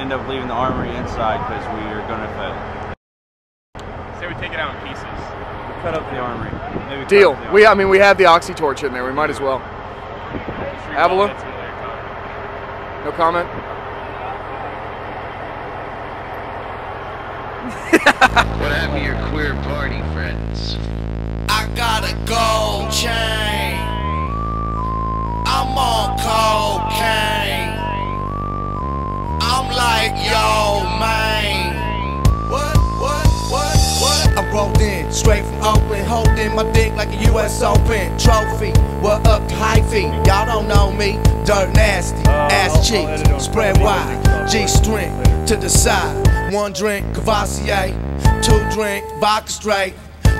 end up leaving the armory inside because we are going to fail. Say we take it out in pieces. Cut up the armory. Maybe Deal. cut up the armory. I mean, we have the oxy torch in there. We might as well. Avila? No comment? What happened to your queer party friends? I got a gold chain. I'm on cocaine. I'm like, yo, man. What? I rolled in, straight from Oakland, holding my dick like a US Open trophy. What up to hyphy? Y'all don't know me. Dirt nasty, ass cheeks, spread wide, G-string to the side. 1 drink, Cavassier, 2 drink, vodka straight,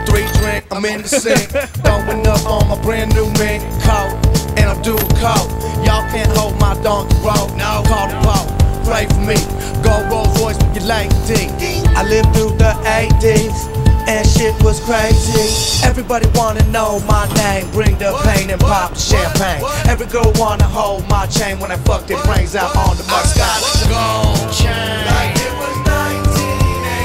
3 drink, I'm in the sink. Throwing up on my brand new mink coat, and I'm doing coke. Y'all can't hold my donkey road, no. Call the Pope, pray for me. Go Rolls Royce with your lady. I lived through the 80s, and shit was crazy. Everybody wanna know my name, bring the pain and pop the champagne. Every girl wanna hold my chain when I fuck their brains out on the Mustang. I got a gold chain. Like it was 1980.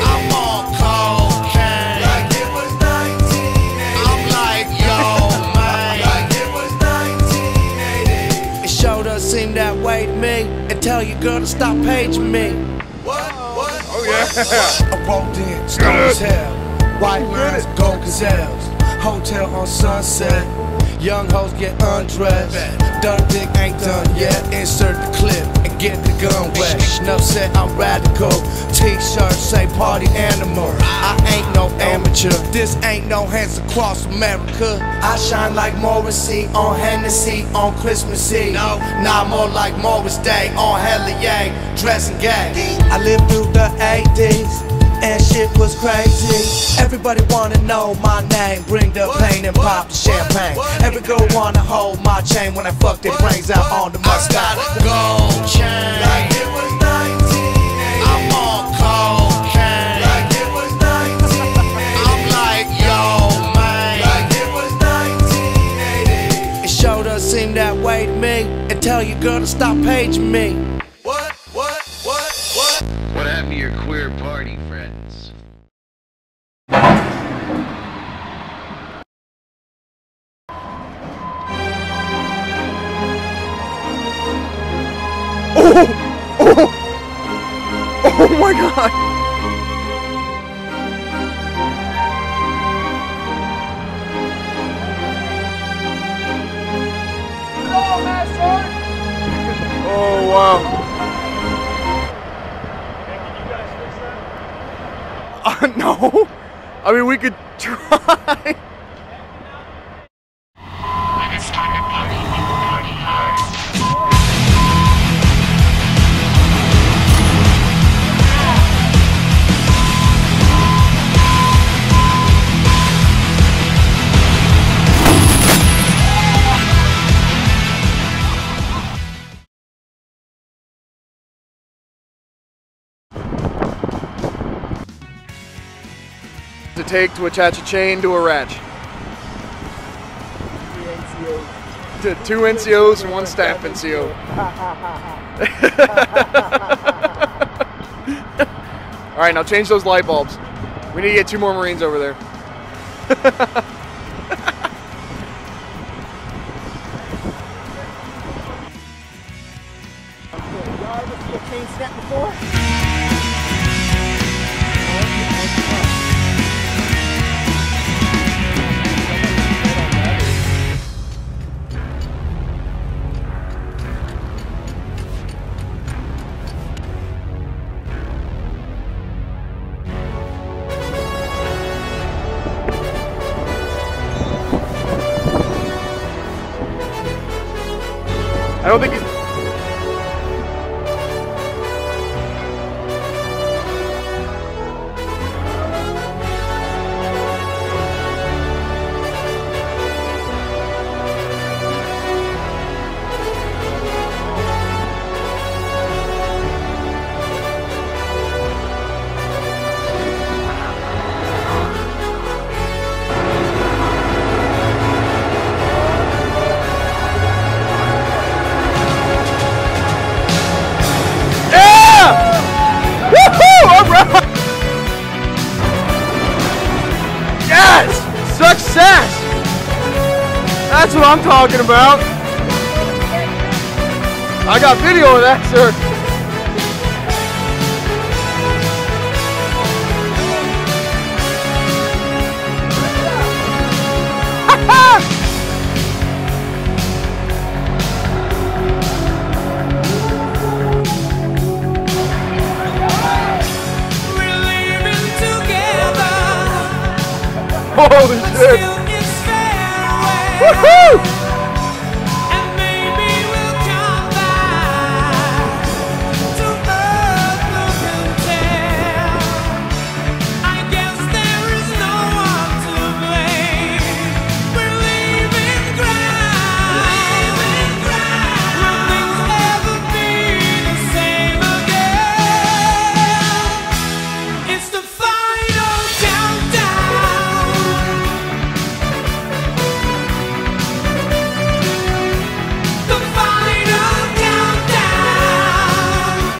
I'm on cocaine. Like it was 1980. I'm like, yo, man. Like it was 1980. It sure does seem that way to me. And tell your girl to stop paging me. What? Oh yeah. I walked in, snow as hell. White lines, gold gazelles. Hotel on Sunset. Young hoes get undressed. Dirt dick ain't done yet. Insert the clip and get the gun wet. Enough said I'm radical. T-shirt say party animal. I ain't no amateur. This ain't no hands across America. I shine like Morrissey on Hennessy on Christmas Eve. No, not more like Morris Day on Hella Yay. Dressing gay. I lived through the 80s. And shit was crazy. Everybody wanna know my name, bring the pain and pop the champagne. Every girl wanna hold my chain when I fuck their brains out on the Mustang. I got a gold chain. Like it was 1980. I'm on cocaine. Like it was 1980. I'm like, yo, man. Like it was 1980. It sure does seem that way to me. And tell your girl to stop paging me. What happened to your queer party friends? Oh my god! Oh wow! No, I mean we could try. To take to attach a chain to a ratch. 2 NCOs and 1 staff NCO. All right, now change those light bulbs. We need to get 2 more Marines over there. I don't think he's... what I'm talking about. I got video of that, sir. Holy shit! Woohoo!